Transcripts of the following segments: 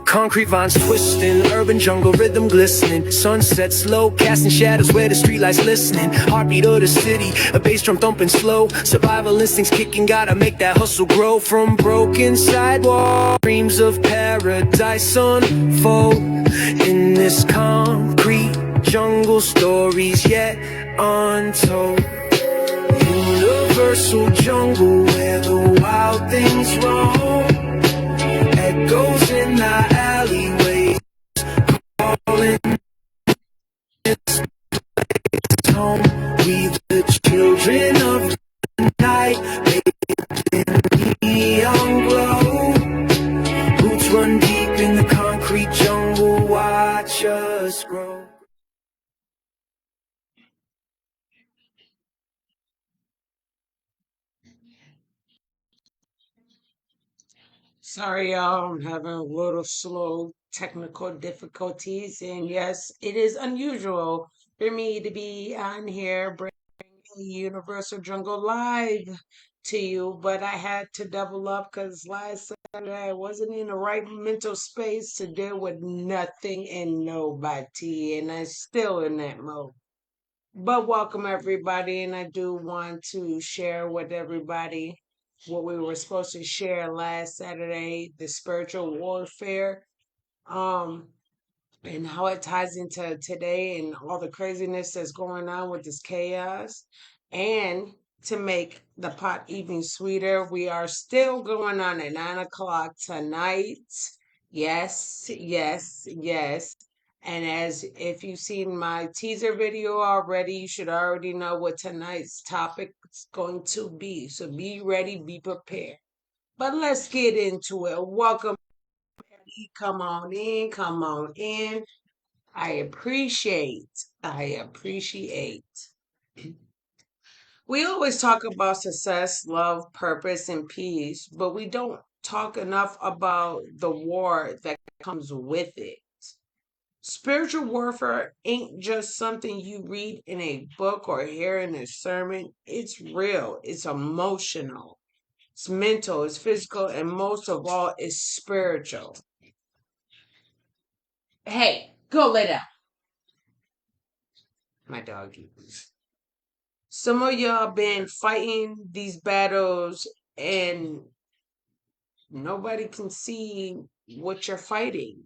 Concrete vines twisting, urban jungle rhythm glistening. Sunset slow, casting shadows where the streetlights listening. Heartbeat of the city, a bass drum thumping slow. Survival instincts kicking, gotta make that hustle grow. From broken sidewalk, dreams of paradise unfold. In this concrete jungle, stories yet untold. Universal jungle where the wild things roam. Echoes in the alleyways, calling its home. We the children of the night, bathed in neon glow. Roots run deep in the concrete jungle, watch us grow. Sorry, y'all, I'm having a little slow technical difficulties, and yes, it is unusual for me to be on here bringing Universal Jungle live to you, but I had to double up because last Saturday I wasn't in the right mental space to deal with nothing and nobody, and I'm still in that mode. But welcome everybody, and I do want to share with everybody what we were supposed to share last Saturday, the spiritual warfare, um, and how it ties into today and all the craziness that's going on with this chaos. And to make the pot even sweeter, we are still going on at 9 o'clock tonight. Yes, yes, yes. And as if you've seen my teaser video already, you should already know what tonight's topic is going to be. So be ready, be prepared. But let's get into it. Welcome. Come on in, come on in. I appreciate. I appreciate. We always talk about success, love, purpose, and peace, but we don't talk enough about the war that comes with it. Spiritual warfare ain't just something you read in a book or hear in a sermon. It's real, it's emotional, it's mental, it's physical, and most of all, it's spiritual. Hey, go lay down. My doggy. Some of y'all been fighting these battles and nobody can see what you're fighting.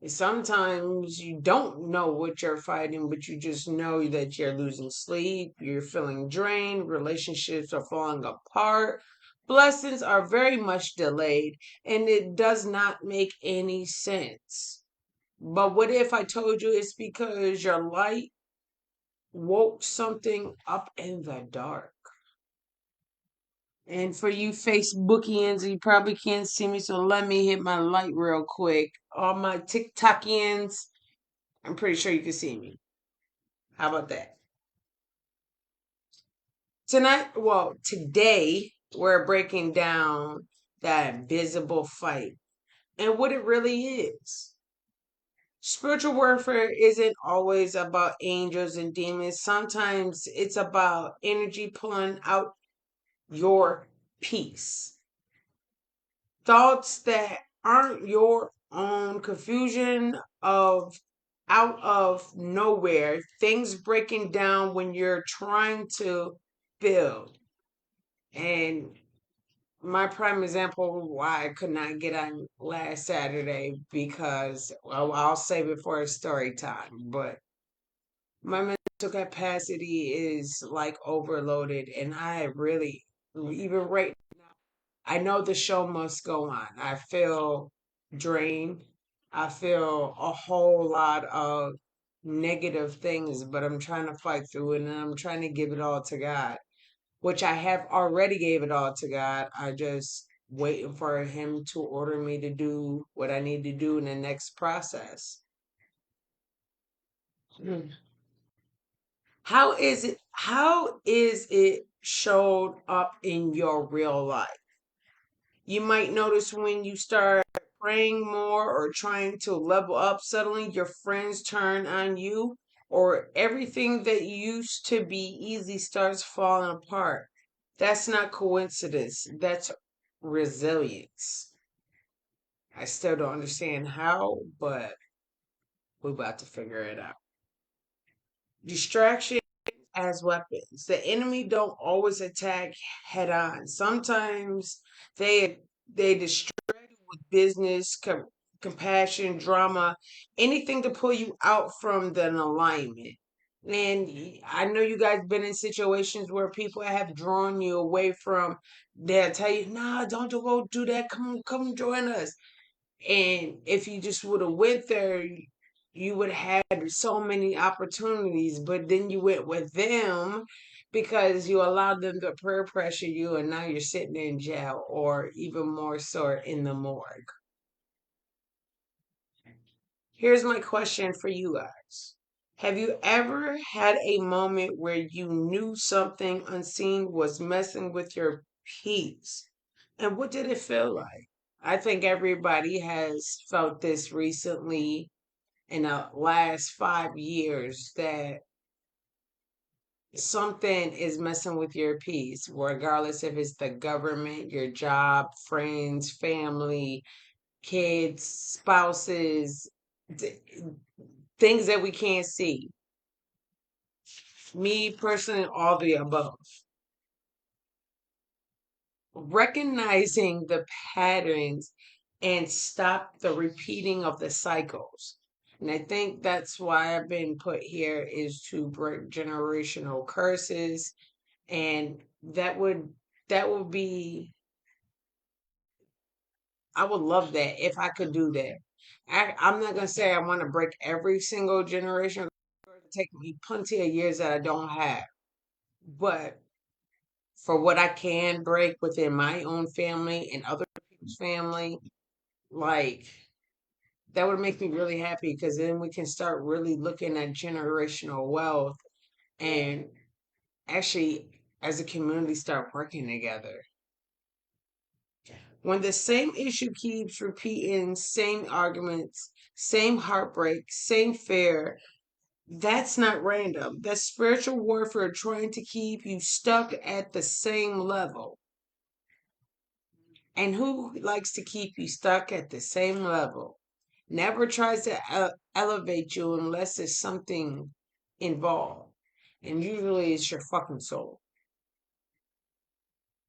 And sometimes you don't know what you're fighting, but you just know that you're losing sleep, you're feeling drained, relationships are falling apart, blessings are very much delayed, and it does not make any sense. But what if I told you it's because your light woke something up in the dark? And for you Facebookians, you probably can't see me, so let me hit my light real quick. All my TikTokians, I'm pretty sure you can see me. How about that? Today, we're breaking down that visible fight and what it really is. Spiritual warfare isn't always about angels and demons. Sometimes it's about energy pulling out your peace. Thoughts that aren't your own, confusion of out of nowhere, things breaking down when you're trying to build. And my prime example of why I could not get on last Saturday because, well, I'll save it for a story time, but my mental capacity is like overloaded, and I really, even right now, I know the show must go on. I feel drained. I feel a whole lot of negative things, but I'm trying to fight through it and I'm trying to give it all to God, which I have already gave it all to God. I just waiting for him to order me to do what I need to do in the next process. Mm. How is it showed up in your real life? You might notice when you start praying more or trying to level up, suddenly your friends turn on you, or everything that used to be easy starts falling apart. That's not coincidence. That's resilience. I still don't understand how, but we're about to figure it out. Distraction as weapons. The enemy don't always attack head on. Sometimes they distract you with business, compassion, drama, anything to pull you out from the alignment. And I know you guys been in situations where people have drawn you away from. They'll tell you, "Nah, don't go do that. Come join us." And if you just would have went there, you would have had so many opportunities. But then you went with them because you allowed them to peer pressure you, and now you're sitting in jail, or even more so in the morgue. Here's my question for you guys. Have you ever had a moment where you knew something unseen was messing with your peace? And what did it feel like? I think everybody has felt this recently in the last 5 years that something is messing with your peace, regardless if it's the government, your job, friends, family, kids, spouses, th- things that we can't see. Me personally, all the above. Recognizing the patterns and stop the repeating of the cycles. And I think that's why I've been put here is to break generational curses. And that would be I would love that if I could do that. I'm not gonna say I want to break every single generation. It'll take me plenty of years that I don't have. But for what I can break within my own family and other people's family, like that would make me really happy because then we can start really looking at generational wealth and actually as a community start working together. When the same issue keeps repeating, same arguments, same heartbreak, same fear, that's not random. That's spiritual warfare trying to keep you stuck at the same level. And who likes to keep you stuck at the same level? Never tries to elevate you unless there's something involved. And usually it's your fucking soul.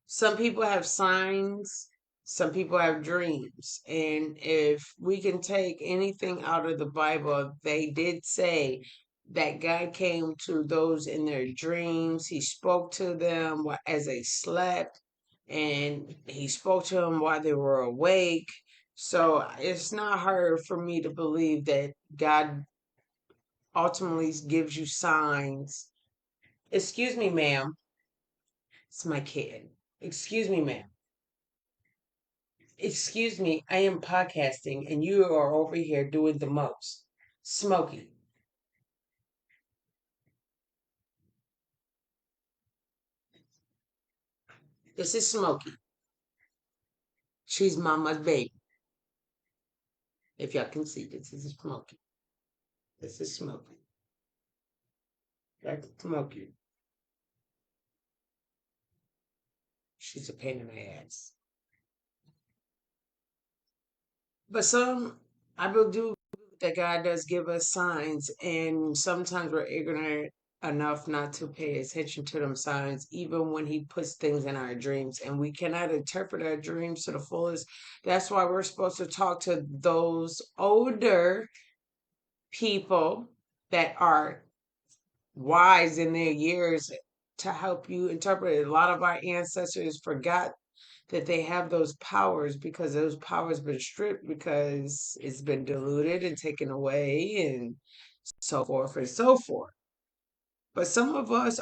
Some people have signs, some people have dreams. And if we can take anything out of the Bible, they did say that God came to those in their dreams. He spoke to them as they slept, and He spoke to them while they were awake. So it's not hard for me to believe that God ultimately gives you signs. Excuse me, ma'am. It's my kid. Excuse me, ma'am. Excuse me, I am podcasting and you are over here doing the most. Smokey. This is Smokey. She's mama's baby. If y'all can see, this is Smokey. This is Smokey. That's Smokey. She's a pain in the ass. But I will do that God does give us signs, and sometimes we're ignorant enough not to pay attention to them signs, even when He puts things in our dreams, and we cannot interpret our dreams to the fullest. That's why we're supposed to talk to those older people that are wise in their years to help you interpret it. A lot of our ancestors forgot that they have those powers because those powers been stripped because it's been diluted and taken away and so forth and so forth. But some of us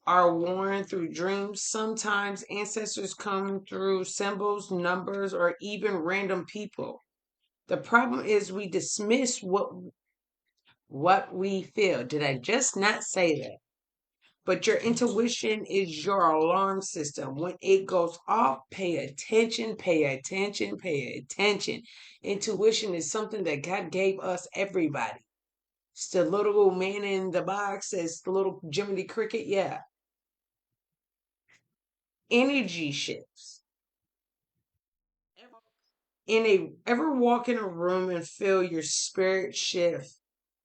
are worn through dreams. Sometimes ancestors come through symbols, numbers, or even random people. The problem is we dismiss what we feel. Did I just not say that? But your intuition is your alarm system. When it goes off, pay attention, pay attention, pay attention. Intuition is something that God gave us, everybody. It's the little man in the box, it's the little Jiminy Cricket. Yeah. energy shifts. Ever walk in a room and feel your spirit shift?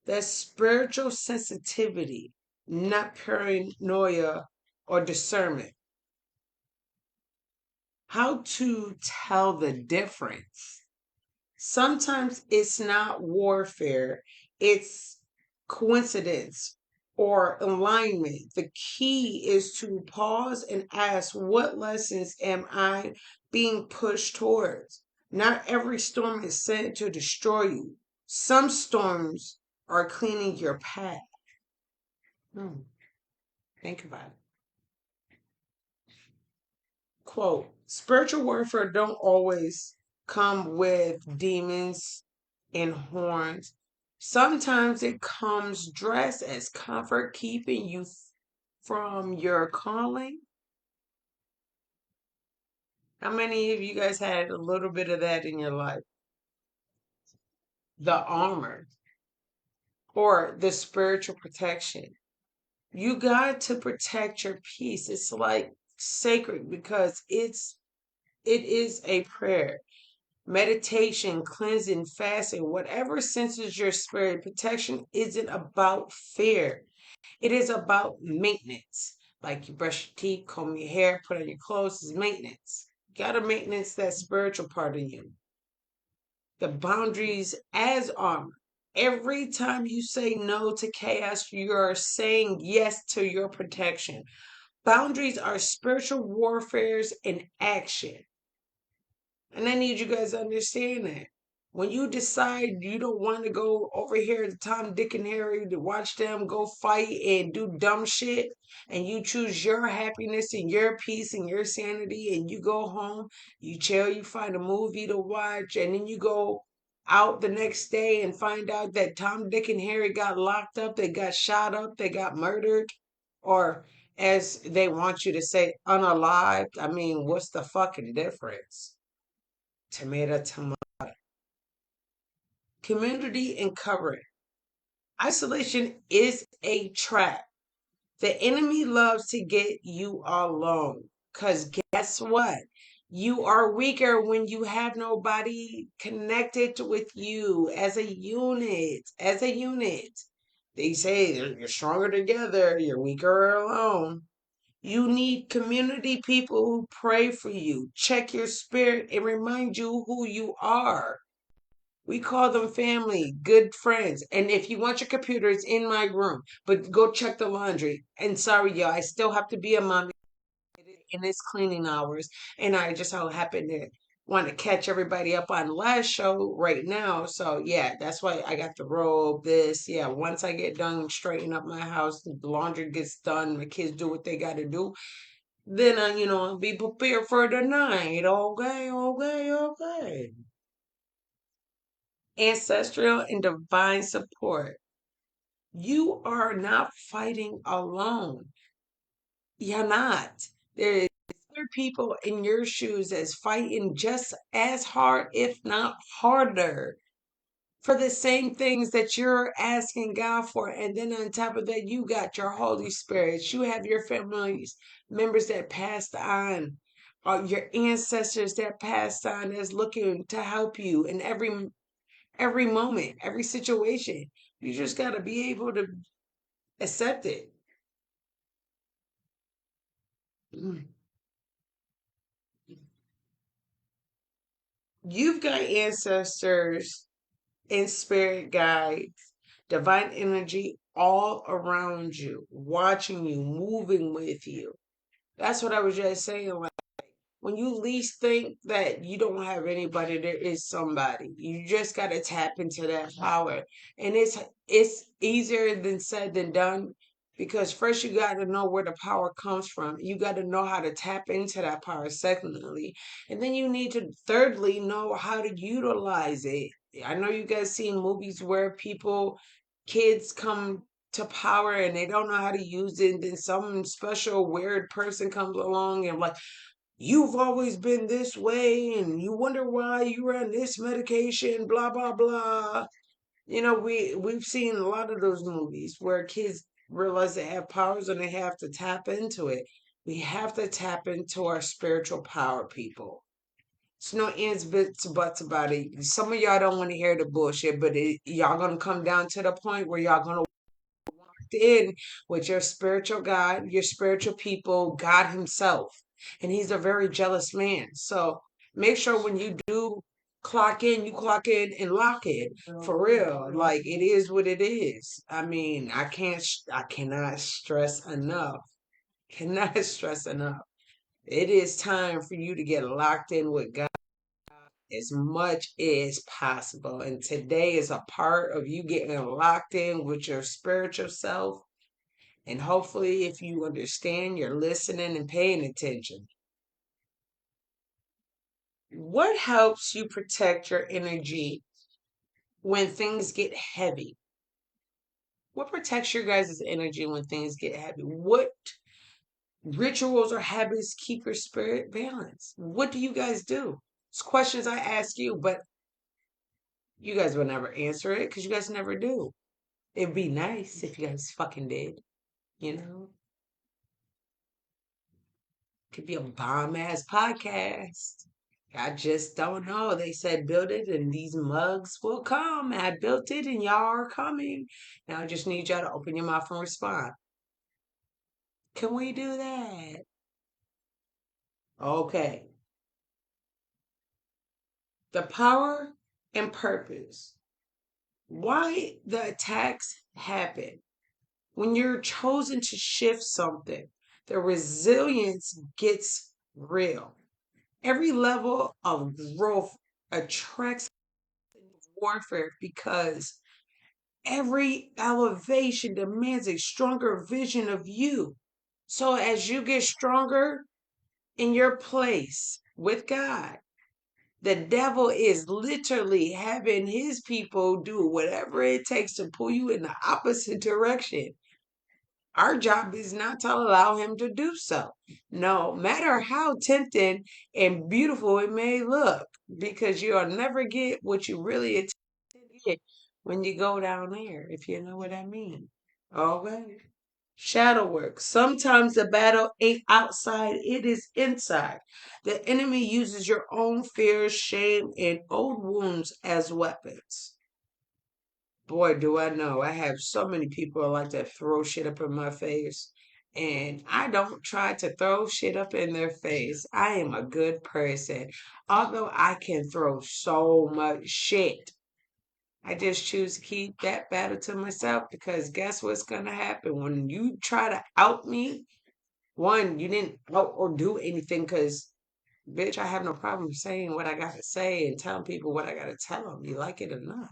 That's spiritual sensitivity, not paranoia or discernment. How to tell the difference? Sometimes it's not warfare, it's coincidence or alignment. The key is to pause and ask, what lessons am I being pushed towards? Not every storm is sent to destroy you. Some storms are cleaning your path. Think about it. Quote, spiritual warfare don't always come with demons and horns. Sometimes it comes dressed as comfort, keeping you from your calling. How many of you guys had a little bit of that in your life? The armor or the spiritual protection. You got to protect your peace. It's like sacred because it is a prayer. Meditation, cleansing, fasting, whatever senses your spirit, protection isn't about fear. It is about maintenance. Like you brush your teeth, comb your hair, put on your clothes is maintenance. You gotta maintenance that spiritual part of you. The boundaries as armor. Every time you say no to chaos, you're saying yes to your protection. Boundaries are spiritual warfares in action. And I need you guys to understand that. When you decide you don't want to go over here to Tom, Dick, and Harry to watch them go fight and do dumb shit, and you choose your happiness and your peace and your sanity, and you go home, you chill, you find a movie to watch, and then you go out the next day and find out that Tom, Dick, and Harry got locked up, they got shot up, they got murdered, or as they want you to say, unalived. I mean, what's the fucking difference? Tomato, tomato. Community and covering. Isolation is a trap. The enemy loves to get you alone. Because guess what? You are weaker when you have nobody connected with you as a unit. As a unit. They say you're stronger together, you're weaker alone. You need community people who pray for you, check your spirit, and remind you who you are. We call them family, good friends. And if you want your computer, it's in my room. But go check the laundry. And sorry, y'all, I still have to be a mom in its cleaning hours. And I just so happen to want to catch everybody up on the last show right now. So yeah, that's why I got the robe, this. Yeah, once I get done straighten up my house, the laundry gets done, my kids do what they gotta do. Then I'll be prepared for the night. Okay, okay, okay. Ancestral and divine support. You are not fighting alone. You're not. There is other people in your shoes that's fighting just as hard, if not harder, for the same things that you're asking God for. And then on top of that, you got your Holy Spirit. You have your family members that passed on, or your ancestors that passed on that's looking to help you in every moment, every situation. You just got to be able to accept it. Mm. You've got ancestors and spirit guides, divine energy all around you, watching you, moving with you. That's what I was just saying. Like, when you least think that you don't have anybody, there is somebody. You just got to tap into that power. And it's easier than said than done because first you got to know where the power comes from. You got to know how to tap into that power, secondly. And then you need to, thirdly, know how to utilize it. I know you guys seen movies where kids come to power and they don't know how to use it. And then some special weird person comes along and like, you've always been this way and you wonder why you were on this medication, blah blah blah. We've seen a lot of those movies where kids realize they have powers and they have to tap into it. We have to tap into our spiritual power, people. It's no ands, buts about it. Some of y'all don't want to hear the bullshit, but y'all gonna come down to the point where y'all gonna in with your spiritual God, your spiritual people, God Himself. And He's a very jealous man. So make sure when you do clock in, you clock in and lock in for real. Like it is what it is. I mean, I cannot stress enough. Cannot stress enough. It is time for you to get locked in with God as much as possible. And today is a part of you getting locked in with your spiritual self, and hopefully, if you understand, you're listening and paying attention. What helps you protect your energy when things get heavy? What protects your guys' energy when things get heavy? What rituals or habits keep your spirit balanced? What do you guys do? It's questions I ask you, but you guys will never answer it because you guys never do. It'd be nice if you guys fucking did, you know? Could be a bomb ass podcast. I just don't know. They said build it and these mugs will come. I built it and y'all are coming. Now I just need y'all to open your mouth and respond. Can we do that? Okay. The power and purpose. Why the attacks happen. When you're chosen to shift something, the resilience gets real. Every level of growth attracts warfare because every elevation demands a stronger vision of you. So as you get stronger in your place with God, the devil is literally having his people do whatever it takes to pull you in the opposite direction. Our job is not to allow him to do so. No matter how tempting and beautiful it may look, because you'll never get what you really intend to get when you go down there, if you know what I mean. Okay. Shadow work. Sometimes the battle ain't outside, it is inside. The enemy uses your own fears, shame, and old wounds as weapons. Boy, do I know. I have so many people like to throw shit up in my face. And I don't try to throw shit up in their face. I am a good person. Although I can throw so much shit, I just choose to keep that battle to myself because guess what's going to happen? When you try to out me, one, you didn't out or do anything because, bitch, I have no problem saying what I got to say and telling people what I got to tell them. You like it or not.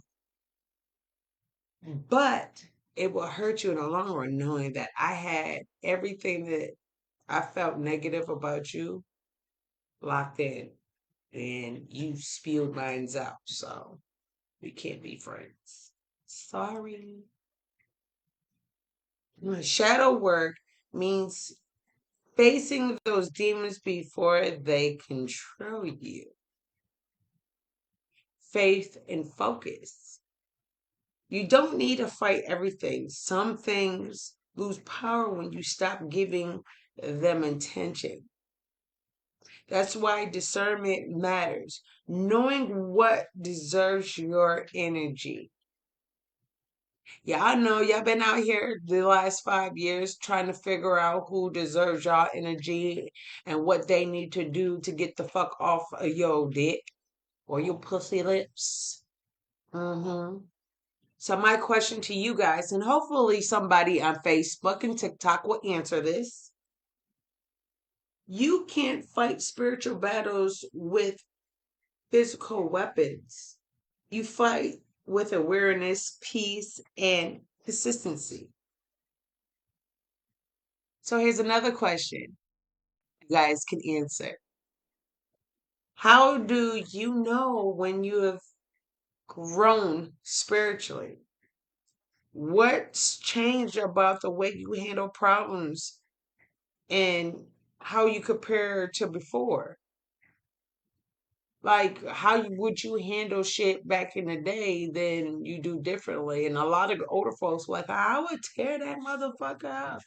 But it will hurt you in the long run knowing that I had everything that I felt negative about you locked in and you spewed mines out. So we can't be friends. Sorry. Shadow work means facing those demons before they control you. Faith and focus. You don't need to fight everything. Some things lose power when you stop giving them attention. That's why discernment matters. Knowing what deserves your energy. Yeah, I know y'all been out here the last 5 years trying to figure out who deserves y'all energy and what they need to do to get the fuck off of your dick or your pussy lips. Mm-hmm. So my question to you guys, and hopefully somebody on Facebook and TikTok will answer this. You can't fight spiritual battles with physical weapons. You fight with awareness, peace, and consistency. So here's another question you guys can answer. How do you know when you have grown spiritually? What's changed about the way you handle problems and how you compare to before? Like, would you handle shit back in the day than you do differently? And a lot of older folks were like, I would tear that motherfucker up.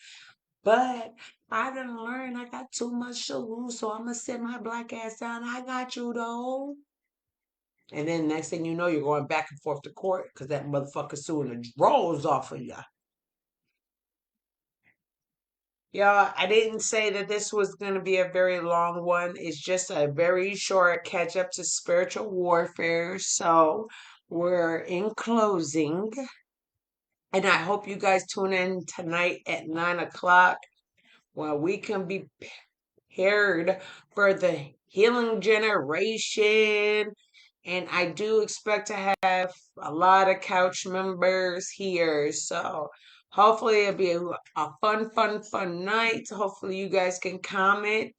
But I done learned I got too much to lose, so I'm gonna sit my black ass down. I got you though. And then next thing you know, you're going back and forth to court because that motherfucker suing the drawers off of you. Y'all, I didn't say that this was going to be a very long one. It's just a very short catch up to spiritual warfare. So we're in closing. And I hope you guys tune in tonight at 9 o'clock where we can be prepared for the healing generation. And I do expect to have a lot of couch members here. So hopefully it'll be a fun night. Hopefully you guys can comment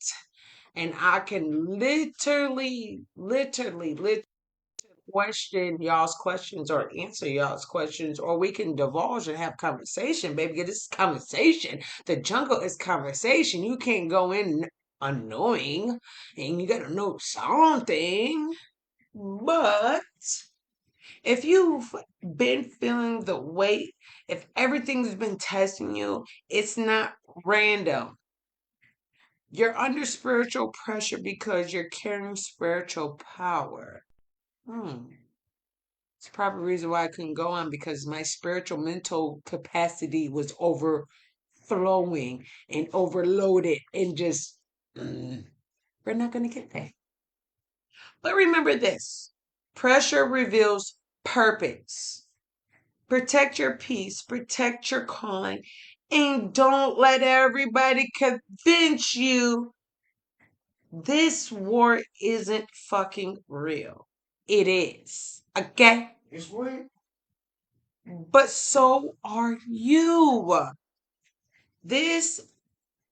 and I can literally question y'all's questions or answer y'all's questions, or we can divulge and have conversation, baby. This is conversation. The jungle is conversation. You can't go in unknowing and you gotta know something. But if you've been feeling the weight, if everything's been testing you, it's not random. You're under spiritual pressure because you're carrying spiritual power. It's probably the reason why I couldn't go on, because my spiritual mental capacity was overflowing and overloaded and just, we're not going to get there. But remember this, pressure reveals purpose. Protect your peace, protect your calling, and don't let everybody convince you this war isn't fucking real. It is. Okay? It's real. But so are you. This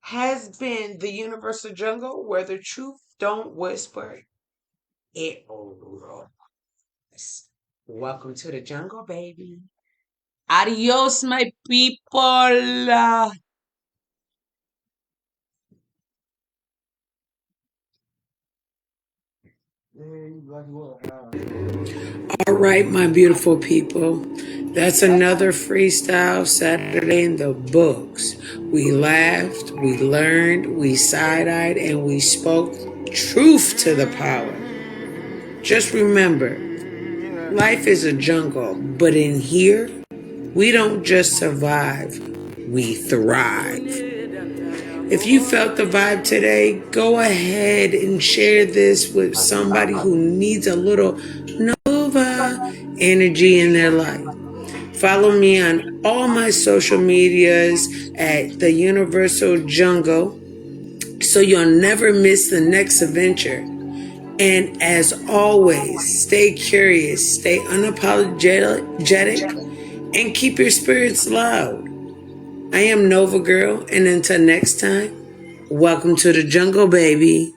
has been the Universal Jungle, where the truth don't whisper. It rolls. Welcome to the jungle, baby. Adios, my people. All right, my beautiful people. That's another Freestyle Saturday in the books. We laughed, we learned, we side-eyed, and we spoke truth to the power. Just remember, life is a jungle, but in here, we don't just survive, we thrive. If you felt the vibe today, go ahead and share this with somebody who needs a little Nova energy in their life. Follow me on all my social medias at the Universal Jungle so you'll never miss the next adventure. And as always, stay curious, stay unapologetic, and keep your spirits loud. I am Nova Girl, and until next time, welcome to the jungle, baby.